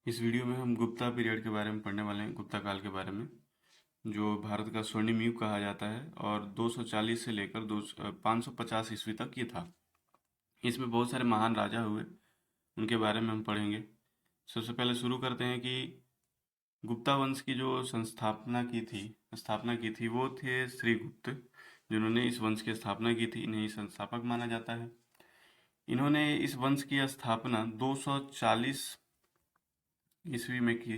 इस वीडियो में हम गुप्ता पीरियड के बारे में पढ़ने वाले हैं, गुप्ता काल के बारे में, जो भारत का स्वर्णिम युग कहा जाता है और 240 से लेकर 550 ईस्वी तक ये था। इसमें बहुत सारे महान राजा हुए, उनके बारे में हम पढ़ेंगे। सबसे पहले शुरू करते हैं कि गुप्ता वंश की जो स्थापना की थी वो थे श्रीगुप्त, जिन्होंने इस वंश की स्थापना की थी। इन्हें संस्थापक माना जाता है। इन्होंने इस वंश की स्थापना 240 ईस्वी में की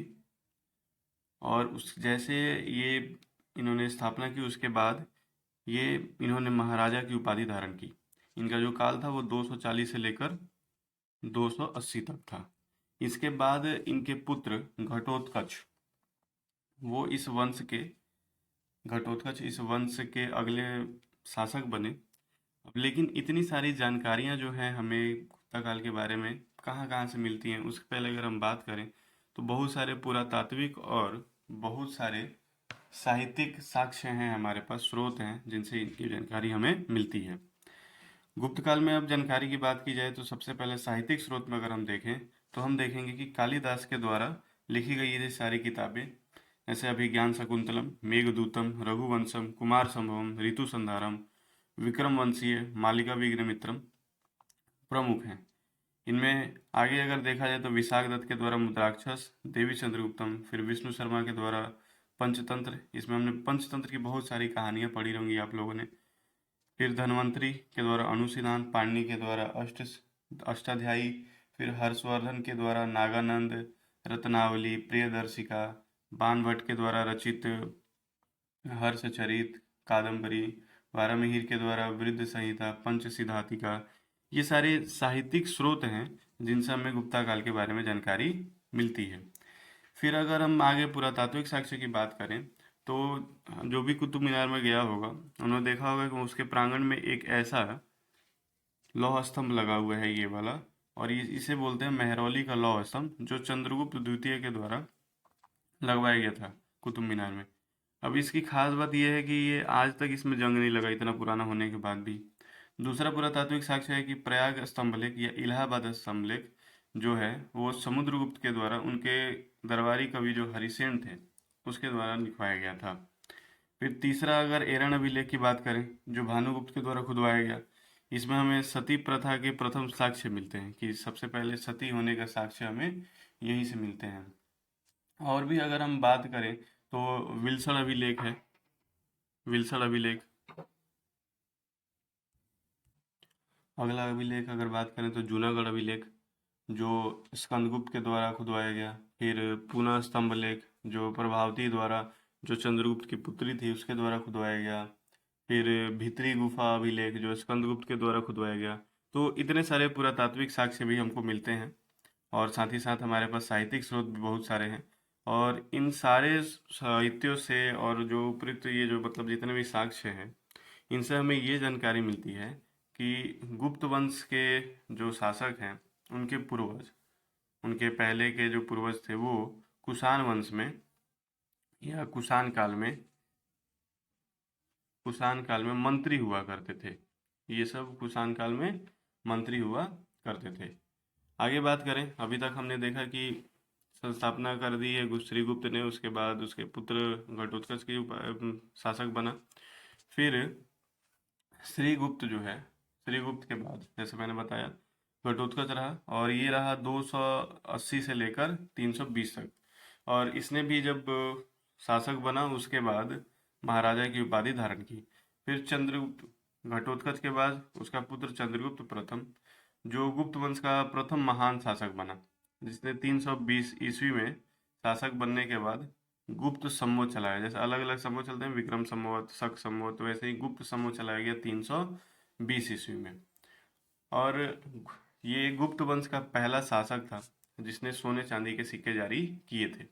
और उस जैसे ये इन्होंने स्थापना की उसके बाद ये इन्होंने महाराजा की उपाधि धारण की। इनका जो काल था वो 240 से लेकर 280 तक था। इसके बाद इनके पुत्र घटोत्कच वो इस वंश के घटोत्कच इस वंश के अगले शासक बने। अब लेकिन इतनी सारी जानकारियां जो हैं हमें गुप्ता काल के बारे में कहाँ कहाँ से मिलती हैं, उससे पहले अगर हम बात करें तो बहुत सारे पुरातात्विक और बहुत सारे साहित्यिक साक्ष्य हैं, हमारे पास स्रोत हैं जिनसे इनकी जानकारी हमें मिलती है। गुप्त काल में अब जानकारी की बात की जाए तो सबसे पहले साहित्यिक स्रोत में अगर हम देखें तो हम देखेंगे कि कालिदास के द्वारा लिखी गई ये सारी किताबें, जैसे अभिज्ञान शाकुंतलम, मेघदूतम, रघुवंशम, कुमार संभवम, ऋतु संधारम, विक्रम वंशीय, मालिका विघ्नमित्रम प्रमुख हैं। इनमें आगे अगर देखा जाए तो विशाख दत्त के द्वारा मुद्राक्षस, देवी चंद्रगुप्तम, फिर विष्णु शर्मा के द्वारा पंचतंत्र। इसमें हमने पंचतंत्र की बहुत सारी कहानियां पढ़ी होंगी आप लोगों ने। फिर धन्वंतरी के द्वारा अनुशीदान, पाणिनि के द्वारा अष्टाध्यायी, फिर हर्षवर्धन के द्वारा नागानंद, रत्नावली, प्रियदर्शिका, बाणभट्ट के द्वारा रचित हर्षचरित, कादम्बरी, वारामिहिर के द्वारा वृद्ध संहिता, पंचसिद्धातिका। ये सारे साहित्यिक स्रोत हैं जिनसे हमें गुप्ता काल के बारे में जानकारी मिलती है। फिर अगर हम आगे पुरातात्विक साक्ष्य की बात करें तो जो भी कुतुब मीनार में गया होगा उन्होंने देखा होगा कि उसके प्रांगण में एक ऐसा लौह स्तंभ लगा हुआ है, ये वाला। और ये इसे बोलते हैं मेहरौली का लौह स्तंभ, जो चंद्रगुप्त द्वितीय के द्वारा लगवाया गया था कुतुब मीनार में। अब इसकी खास बात यह है कि ये आज तक इसमें जंग नहीं लगा, इतना पुराना होने के बाद भी। दूसरा पुरातात्विक साक्ष्य है कि प्रयाग स्तंभलेख या इलाहाबाद स्तंभलेख जो है वो समुद्रगुप्त के द्वारा उनके दरबारी कवि जो हरिसेन थे उसके द्वारा लिखवाया गया था। फिर तीसरा अगर एरन अभिलेख की बात करें जो भानुगुप्त के द्वारा खुदवाया गया, इसमें हमें सती प्रथा के प्रथम साक्ष्य मिलते हैं कि सबसे पहले सती होने का साक्ष्य हमें यहीं से मिलते हैं। और भी अगर हम बात करें तो विल्सन अभिलेख है, विल्सन अभिलेख। अगला अभिलेख अगर बात करें तो जूनागढ़ अभिलेख, जो स्कंदगुप्त के द्वारा खुदवाया गया। फिर पूना स्तंभ लेख, जो प्रभावती द्वारा, जो चंद्रगुप्त की पुत्री थी उसके द्वारा खुदवाया गया। फिर भीतरी गुफा अभिलेख, जो स्कंदगुप्त के द्वारा खुदवाया गया। तो इतने सारे पुरातात्विक साक्ष्य भी हमको मिलते हैं और साथ ही साथ हमारे पास साहित्यिक स्रोत भी बहुत सारे हैं। और इन सारे साहित्यों से और जो उपयुक्त ये जो मतलब जितने भी साक्ष्य हैं इनसे हमें ये जानकारी मिलती है कि गुप्त वंश के जो शासक हैं उनके पूर्वज, उनके पहले के जो पूर्वज थे वो कुषाण वंश में या कुषाण काल में मंत्री हुआ करते थे। ये सब कुषाण काल में मंत्री हुआ करते थे। आगे बात करें, अभी तक हमने देखा कि संस्थापना कर दी है श्रीगुप्त ने, उसके बाद उसके पुत्र घटोत्कच की शासक बना। फिर श्रीगुप्त जो है, श्रीगुप्त के बाद जैसे मैंने बताया घटोत्कच रहा और ये रहा 280 से लेकर 320 तक। और इसने भी जब शासक बना उसके बाद महाराजा की उपाधि धारण की। फिर चंद्रगुप्त, घटोत्कच के बाद उसका पुत्र चंद्रगुप्त प्रथम, जो गुप्त वंश का प्रथम महान शासक बना, जिसने 320 ईस्वी में शासक बनने के बाद गुप्त सम्वत चलाया। जैसे अलग अलग सम्वत चलते हैं, विक्रम सम्वत, शक सम्वत, वैसे ही गुप्त सम्वत चलाया गया 320 ईस्वी में। और ये गुप्त वंश का पहला शासक था जिसने सोने चांदी के सिक्के जारी किए थे।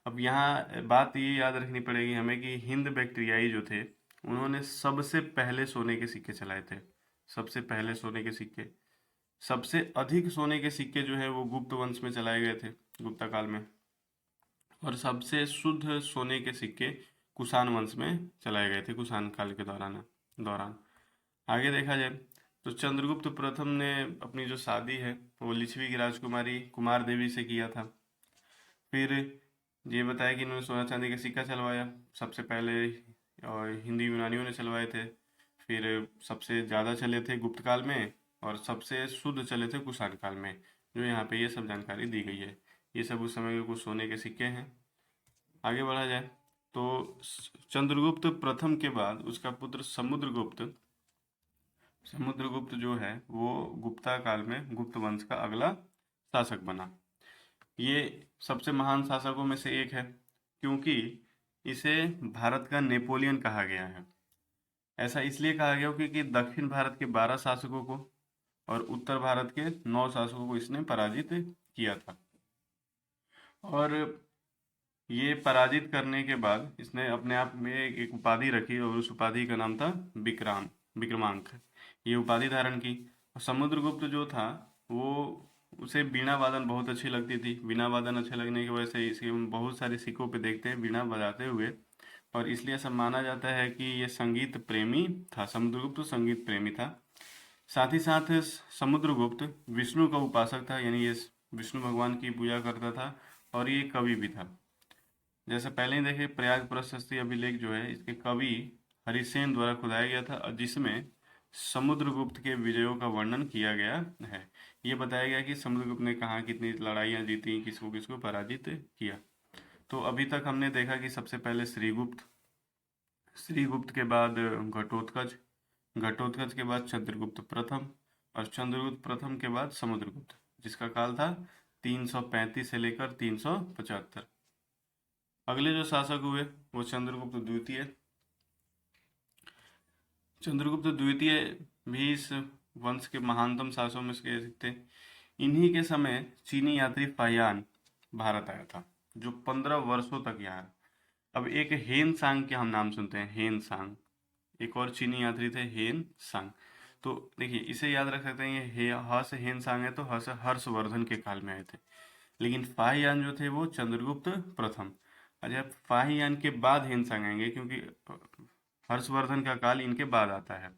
अब यहाँ बात ये याद रखनी पड़ेगी हमें कि हिंद बैक्टीरियाई जो थे उन्होंने सबसे पहले सोने के सिक्के चलाए थे। सबसे पहले सोने के सिक्के, सबसे अधिक सोने के सिक्के जो है वो गुप्त वंश में चलाए गए थे गुप्ता काल में। और सबसे शुद्ध सोने के सिक्के कुषाण वंश में चलाए गए थे कुषाण काल के दौरान। आगे देखा जाए तो चंद्रगुप्त प्रथम ने अपनी जो शादी है वो लिच्छवी की राजकुमारी कुमार देवी से किया था। फिर ये बताया कि इन्होंने सोना चांदी का सिक्का चलवाया सबसे पहले, और हिंदी यूनानियों ने चलवाए थे। फिर सबसे ज़्यादा चले थे गुप्त काल में, और सबसे शुद्ध चले थे कुषाण काल में। जो यहाँ पे ये सब जानकारी दी गई है, ये सब उस समय के कुछ सोने के सिक्के हैं। आगे बढ़ा जाए तो चंद्रगुप्त प्रथम के बाद उसका पुत्र समुद्रगुप्त, समुद्रगुप्त जो है वो गुप्ता काल में गुप्त वंश का अगला शासक बना। ये सबसे महान शासकों में से एक है, क्योंकि इसे भारत का नेपोलियन कहा गया है। ऐसा इसलिए कहा गया क्योंकि दक्षिण भारत के 12 शासकों को और उत्तर भारत के 9 शासकों को इसने पराजित किया था। और ये पराजित करने के बाद इसने अपने आप में एक उपाधि रखी, और उस उपाधि का नाम था विक्रमांक। ये उपाधि धारण की। और समुद्रगुप्त जो था वो, उसे बीणा वादन बहुत अच्छी लगती थी। बीणा वादन अच्छे लगने की वजह से इसके हम बहुत सारे सिक्कों पे देखते हैं बीणा बजाते हुए, और इसलिए सब माना जाता है कि ये संगीत प्रेमी था। समुद्रगुप्त संगीत प्रेमी था। साथ ही साथ समुद्रगुप्त विष्णु का उपासक था, यानी ये विष्णु भगवान की पूजा करता था, और ये कवि भी था। जैसे पहले ही देखे, प्रयाग प्रशस्ति अभिलेख जो है इसके कवि हरिसेन द्वारा खुदाया गया था, और जिसमें समुद्रगुप्त के विजयों का वर्णन किया गया है। ये बताया गया कि समुद्रगुप्त ने कहाँ कितनी लड़ाइयाँ जीती, किसको किसको पराजित किया। तो अभी तक हमने देखा कि सबसे पहले श्रीगुप्त, श्रीगुप्त के बाद घटोत्कच, घटोत्कच के बाद चंद्रगुप्त प्रथम, और चंद्रगुप्त प्रथम के बाद समुद्रगुप्त, जिसका काल था 335 से लेकर 375। अगले जो शासक हुए वो चंद्रगुप्त द्वितीय। चंद्रगुप्त द्वितीय भी इस वंश के महानतम शासकों में से थे। इन्हीं के समय चीनी यात्री फाहियान भारत आया था, जो 15 वर्षों तक यहाँ। अब एक हेन सांग के हम नाम सुनते हैं, हेन सांग। एक और चीनी यात्री थे हेन सांग। तो देखिए, इसे याद रख सकते हैं, ये ह से हेन सांग है तो ह से हर्षवर्धन के काल में आए थे। लेकिन फाहियान जो थे वो चंद्रगुप्त प्रथम। अच्छा, फाहियान के बाद हेन सांग आएंगे, क्योंकि हर्षवर्धन का काल इनके बाद आता है।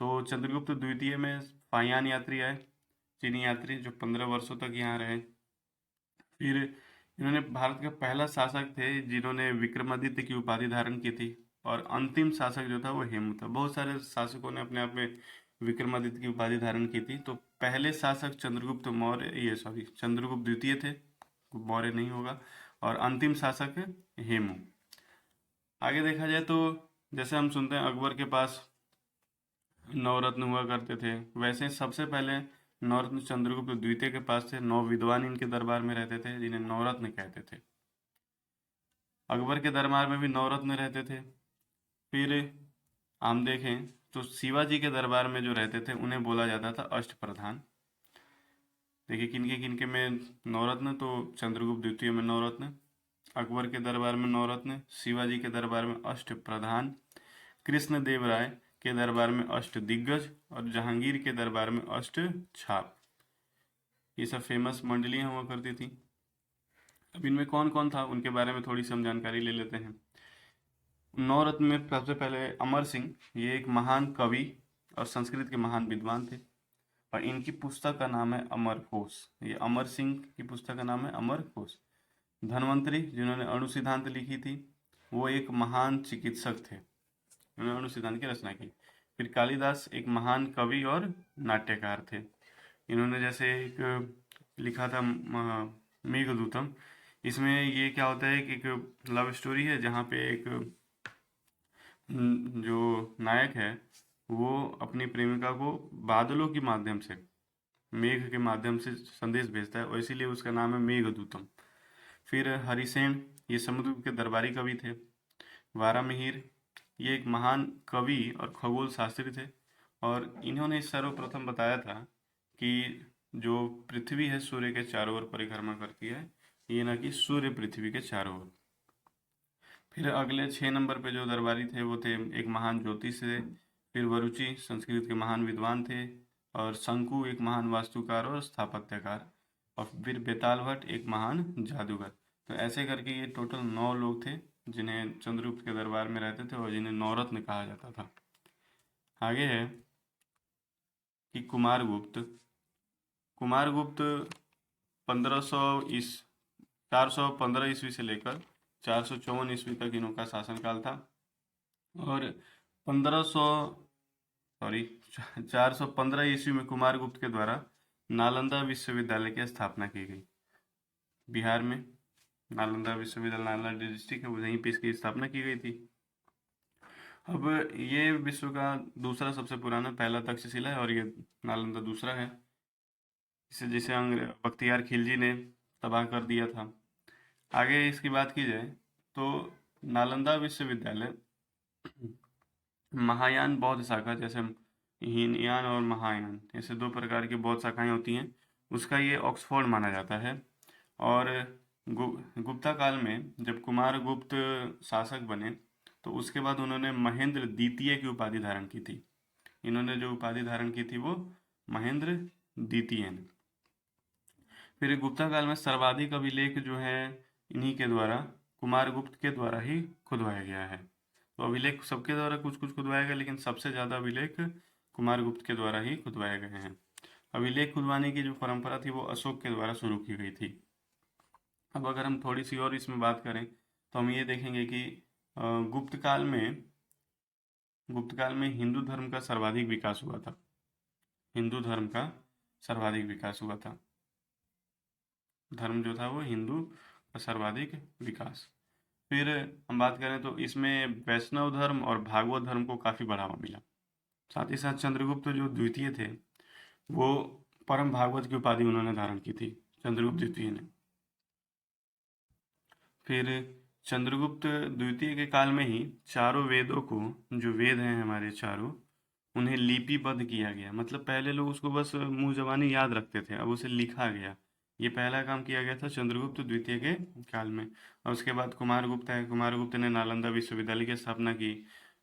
तो चंद्रगुप्त द्वितीय में फाहियान यात्री आए, चीनी यात्री, जो 15 वर्षों तक यहाँ रहे। फिर इन्होंने भारत का पहला शासक थे जिन्होंने विक्रमादित्य की उपाधि धारण की थी। और अंतिम शासक जो था वो हेमू था। बहुत सारे शासकों ने अपने आप में विक्रमादित्य की उपाधि धारण की थी। तो पहले शासक चंद्रगुप्त मौर्य, ये सॉरी चंद्रगुप्त द्वितीय थे, मौर्य नहीं होगा। और अंतिम शासक है हेमू। आगे देखा जाए तो जैसे हम सुनते हैं अकबर के पास नवरत्न हुआ करते थे, वैसे सबसे पहले नवरत्न चंद्रगुप्त द्वितीय के पास थे। 9 विद्वान इनके दरबार में रहते थे, जिन्हें नवरत्न कहते थे। अकबर के दरबार में भी नवरत्न रहते थे। फिर हम देखें तो शिवाजी के दरबार में जो रहते थे उन्हें बोला जाता था अष्ट प्रधान। देखिए किनके किनके में नवरत्न, तो चंद्रगुप्त द्वितीय में नवरत्न, अकबर के दरबार में नवरत्न, शिवाजी के दरबार में अष्ट प्रधान, कृष्ण देव राय के दरबार में अष्ट दिग्गज, और जहांगीर के दरबार में अष्ट छाप। ये सब फेमस मंडलियां हुआ करती थी। अब इनमें कौन कौन था उनके बारे में थोड़ी सी हम जानकारी ले लेते हैं। नवरत्न में सबसे पहले अमर सिंह, ये एक महान कवि और संस्कृत के महान विद्वान थे, और इनकी पुस्तक का नाम है अमर कोश। ये अमर सिंह की पुस्तक का नाम है अमर कोश। धन्वंतरी, जिन्होंने अणु सिद्धांत लिखी थी, वो एक महान चिकित्सक थे, उन्होंने अणु सिद्धांत की रचना की। फिर कालिदास एक महान कवि और नाट्यकार थे। इन्होंने जैसे एक लिखा था मेघदूतम। इसमें ये क्या होता है कि एक लव स्टोरी है जहाँ पे एक जो नायक है वो अपनी प्रेमिका को बादलों के माध्यम से, मेघ के माध्यम से संदेश भेजता है, और इसीलिए उसका नाम है मेघदूतम। फिर हरिसेन, ये समुद्र के दरबारी कवि थे। वारामिहिर, ये एक महान कवि और खगोल शास्त्री थे, और इन्होंने सर्वप्रथम बताया था कि जो पृथ्वी है सूर्य के चारों ओर परिक्रमा करती है, ये ना कि सूर्य पृथ्वी के चारों ओर। फिर अगले 6 नंबर पे जो दरबारी थे वो थे एक महान ज्योतिष थे। फिर वरुचि संस्कृत के महान विद्वान थे, और शंकु एक महान वास्तुकार और स्थापत्यकार, और फिर बेताल भट्ट एक महान जादूगर। तो ऐसे करके ये टोटल 9 लोग थे जिन्हें चंद्रगुप्त के दरबार में रहते थे और जिन्हें नवरत्न कहा जाता था। आगे है कि कुमारगुप्त। कुमारगुप्त 1500 इस 415 ईस्वी से लेकर 454 ईस्वी तक इनका शासनकाल था। और 415 ईस्वी में कुमारगुप्त के द्वारा नालंदा विश्वविद्यालय की स्थापना की गई। बिहार में नालंदा विश्वविद्यालय, नालंदा डिस्ट्रिक्ट है, वहीं पे इसकी स्थापना की गई थी। अब ये विश्व का दूसरा सबसे पुराना, पहला तक्षशिला है और ये नालंदा दूसरा है। जिसे बख्तियार खिलजी ने तबाह कर दिया था। आगे इसकी बात की जाए तो नालंदा विश्वविद्यालय महायान बौद्ध शाखा, जैसे हीनयान और महायान, ऐसे दो प्रकार की बौद्ध शाखाएं होती हैं, उसका ये ऑक्सफोर्ड माना जाता है। और गुप्ता काल में जब कुमारगुप्त शासक बने तो उसके बाद उन्होंने महेंद्र द्वितीय की उपाधि धारण की थी। इन्होंने जो उपाधि धारण की थी वो महेंद्र द्वितीय ने। फिर गुप्ता काल में सर्वाधिक अभिलेख जो है इन्हीं के द्वारा, कुमारगुप्त के द्वारा ही खुदवाया गया है। तो अभिलेख सबके द्वारा कुछ कुछ खुदवाया गया, लेकिन सबसे ज़्यादा अभिलेख कुमारगुप्त के द्वारा ही खुदवाए गए हैं। अभिलेख खुदवाने की जो परंपरा थी वो अशोक के द्वारा शुरू की गई थी। अब अगर हम थोड़ी सी और इसमें बात करें तो हम ये देखेंगे कि गुप्त काल में हिंदू धर्म का सर्वाधिक विकास हुआ था। हिंदू धर्म का सर्वाधिक विकास हुआ था। धर्म जो था वो हिंदू का सर्वाधिक विकास। फिर हम बात करें तो इसमें वैष्णव धर्म और भागवत धर्म को काफ़ी बढ़ावा मिला। साथ ही साथ चंद्रगुप्त जो द्वितीय थे वो परम भागवत की उपाधि उन्होंने धारण की थी, चंद्रगुप्त द्वितीय ने। फिर चंद्रगुप्त द्वितीय के काल में ही चारों वेदों को, जो वेद हैं हमारे चारों, उन्हें लिपिबद्ध किया गया। मतलब पहले लोग उसको बस मुंह जबानी याद रखते थे, अब उसे लिखा गया। ये पहला काम किया गया था चंद्रगुप्त द्वितीय के काल में। और उसके बाद कुमारगुप्त है, कुमारगुप्त ने नालंदा विश्वविद्यालय की स्थापना की,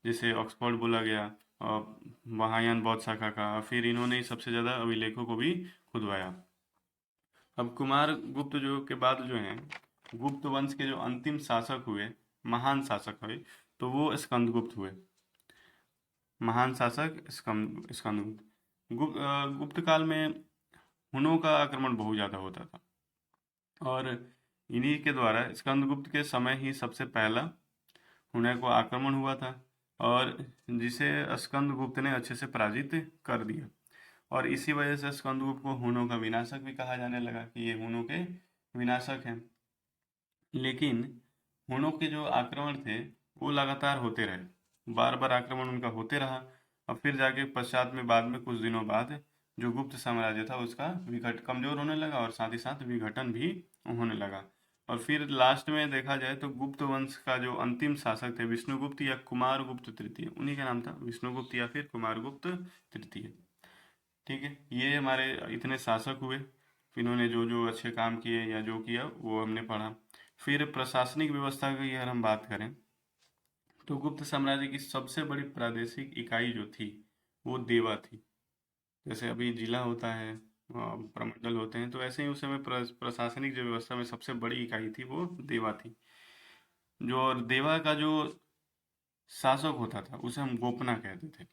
जिसे ऑक्सफोर्ड बोला गया, और महायान बौद्ध शाखा का। फिर इन्होंने सबसे ज़्यादा अभिलेखों को भी खुदवाया। अब कुमारगुप्त जो के बाद जो हैं, गुप्त वंश के जो अंतिम शासक हुए, महान शासक हुए, तो वो स्कंदगुप्त हुए। महान शासक स्कंदगुप्त। गुप्त काल में हुनों का आक्रमण बहुत ज़्यादा होता था, और इन्हीं के द्वारा स्कंदगुप्त के समय ही सबसे पहला हुनों को आक्रमण हुआ था, और जिसे स्कंदगुप्त ने अच्छे से पराजित कर दिया। और इसी वजह से स्कंदगुप्त को हुनों का विनाशक भी कहा जाने लगा कि ये हुनों के विनाशक हैं। लेकिन हुनों के जो आक्रमण थे वो लगातार होते रहे, बार बार आक्रमण उनका होते रहा। और फिर जाके पश्चात में, बाद में कुछ दिनों बाद, जो गुप्त साम्राज्य था उसका विघट कमजोर होने लगा, और साथ ही साथ विघटन भी होने लगा। और फिर लास्ट में देखा जाए तो गुप्त वंश का जो अंतिम शासक थे विष्णुगुप्त या कुमारगुप्त तृतीय, उन्हीं का नाम था विष्णुगुप्त या फिर कुमारगुप्त तृतीय। ठीक है, ये हमारे इतने शासक हुए, इन्होंने जो जो अच्छे काम किए या जो किया वो हमने पढ़ा। फिर प्रशासनिक व्यवस्था की अगर हम बात करें तो गुप्त साम्राज्य की सबसे बड़ी प्रादेशिक इकाई जो थी वो देवा थी। जैसे अभी जिला होता है, प्रमंडल होते हैं, तो ऐसे ही उस समय प्रशासनिक जो व्यवस्था में सबसे बड़ी इकाई थी वो देवा थी। जो और देवा का जो शासक होता था उसे हम गोपना कहते थे।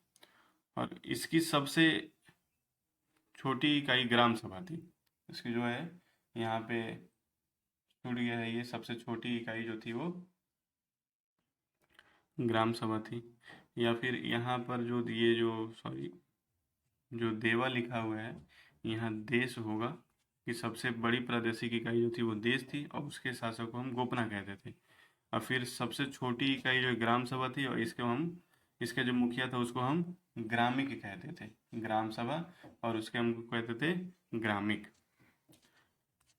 और इसकी सबसे छोटी इकाई ग्राम सभा थी। इसकी जो है यहाँ पे छूट गया है, ये सबसे छोटी इकाई जो थी वो ग्राम सभा थी। या फिर यहाँ पर जो ये जो सॉरी जो देवा लिखा हुआ है, यहाँ देश होगा कि सबसे बड़ी प्रादेशिक इकाई जो थी वो देश थी, और उसके शासक को हम गोपना कहते थे। और फिर सबसे छोटी इकाई जो ग्राम सभा थी, और इसके जो मुखिया था उसको हम ग्रामिक कहते थे, ग्राम सभा, और उसके हम कहते थे ग्रामिक।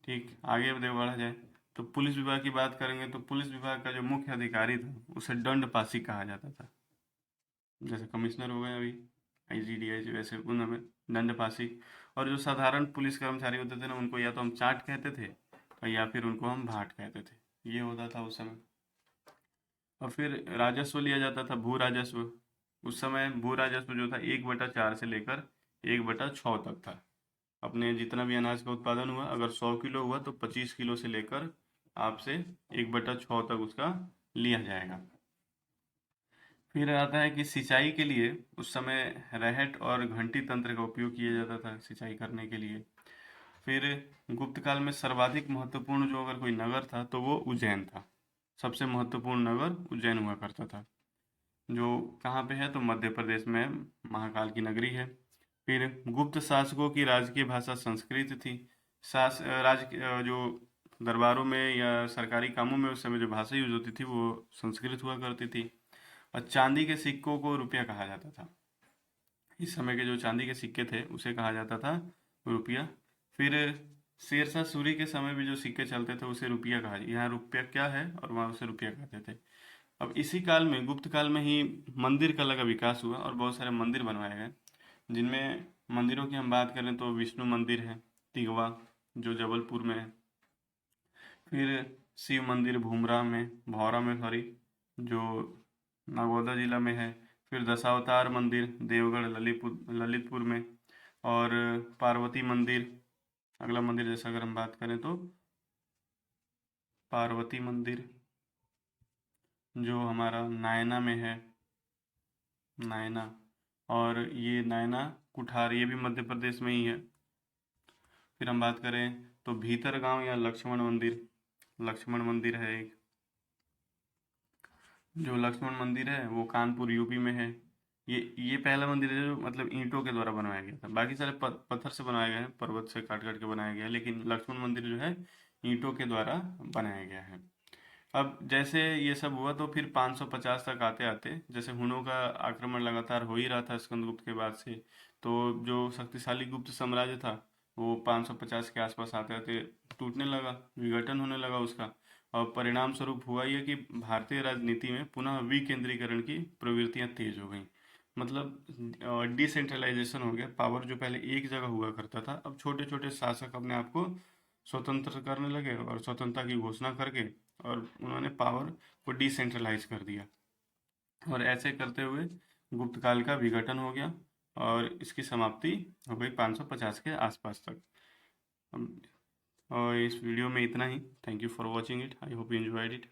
ठीक, आगे बढ़ा जाए तो पुलिस विभाग की बात करेंगे तो पुलिस विभाग का जो मुख्य अधिकारी था उसे दंडपासी कहा जाता था। जैसे कमिश्नर हो गए अभी, IGDIG, वैसे उनमें दंडपासी। और जो साधारण पुलिस कर्मचारी होते थे ना, उनको या तो हम चाट कहते थे और या फिर उनको हम भाट कहते थे। ये होता था उस समय। और फिर राजस्व लिया जाता था, भू राजस्व। उस समय भू राजस्व जो था 1/4 से लेकर 1/6 तक था। अपने जितना भी अनाज का उत्पादन हुआ, अगर 100 किलो हुआ तो 25 किलो से लेकर आपसे 1/6 तक उसका लिया जाएगा। फिर आता है कि सिंचाई के लिए उस समय रहट और घंटी तंत्र का उपयोग किया जाता था सिंचाई करने के लिए। फिर गुप्त काल में सर्वाधिक महत्वपूर्ण जो अगर कोई नगर था तो वो उज्जैन था। सबसे महत्वपूर्ण नगर उज्जैन हुआ करता था, जो कहाँ पे है तो मध्य प्रदेश में है, महाकाल की नगरी है। फिर गुप्त शासकों की राजकीय भाषा संस्कृत थी। जो दरबारों में या सरकारी कामों में उस समय जो भाषा यूज होती थी वो संस्कृत हुआ करती थी। और चांदी के सिक्कों को रुपया कहा जाता था। इस समय के जो चांदी के सिक्के थे उसे कहा जाता था रुपया। फिर शेरशाह सूरी के समय भी जो सिक्के चलते थे उसे रुपया कहा, यहाँ रुपया क्या है और वहाँ उसे रुपया कहते थे। अब इसी काल में, गुप्त काल में ही मंदिर कला का विकास हुआ और बहुत सारे मंदिर बनवाए गए, जिनमें मंदिरों की हम बात करें तो विष्णु मंदिर है तिगवा, जो जबलपुर में है। फिर शिव मंदिर भौरा में सॉरी, जो नागौदा जिला में है। फिर दशावतार मंदिर देवगढ़ ललितपुर में। और पार्वती मंदिर, अगला मंदिर जैसा अगर हम बात करें तो पार्वती मंदिर जो हमारा नायना में है, नायना। और ये नायना कुठार, ये भी मध्य प्रदेश में ही है। फिर हम बात करें तो भीतर गांव या लक्ष्मण मंदिर है एक, जो लक्ष्मण मंदिर है वो कानपुर यूपी में है। ये पहला मंदिर है जो मतलब ईंटों के द्वारा बनवाया गया था। बाकी सारे पत्थर से बनाए गए हैं, पर्वत से काट काट के बनाया गया है, लेकिन लक्ष्मण मंदिर जो है ईंटों के द्वारा बनाया गया है। अब जैसे ये सब हुआ तो फिर 550 तक आते आते, जैसे हुनों का आक्रमण लगातार हो ही रहा था स्कंदगुप्त के बाद से, तो जो शक्तिशाली गुप्त साम्राज्य था वो 550 के आसपास आते आते टूटने लगा, विघटन होने लगा उसका। और परिणाम स्वरूप हुआ ये कि भारतीय राजनीति में पुनः विकेंद्रीकरण की प्रवृत्तियां तेज हो गई। मतलब डिसेंट्रलाइजेशन हो गया। पावर जो पहले एक जगह हुआ करता था, अब छोटे छोटे शासक अपने आप को स्वतंत्र करने लगे और स्वतंत्रता की घोषणा करके और उन्होंने पावर को डिसेंट्रलाइज कर दिया। और ऐसे करते हुए गुप्त काल का विघटन हो गया और इसकी समाप्ति हो गई 550 के आसपास तक। और इस वीडियो में इतना ही। Thank you for watching it. I hope you enjoyed it.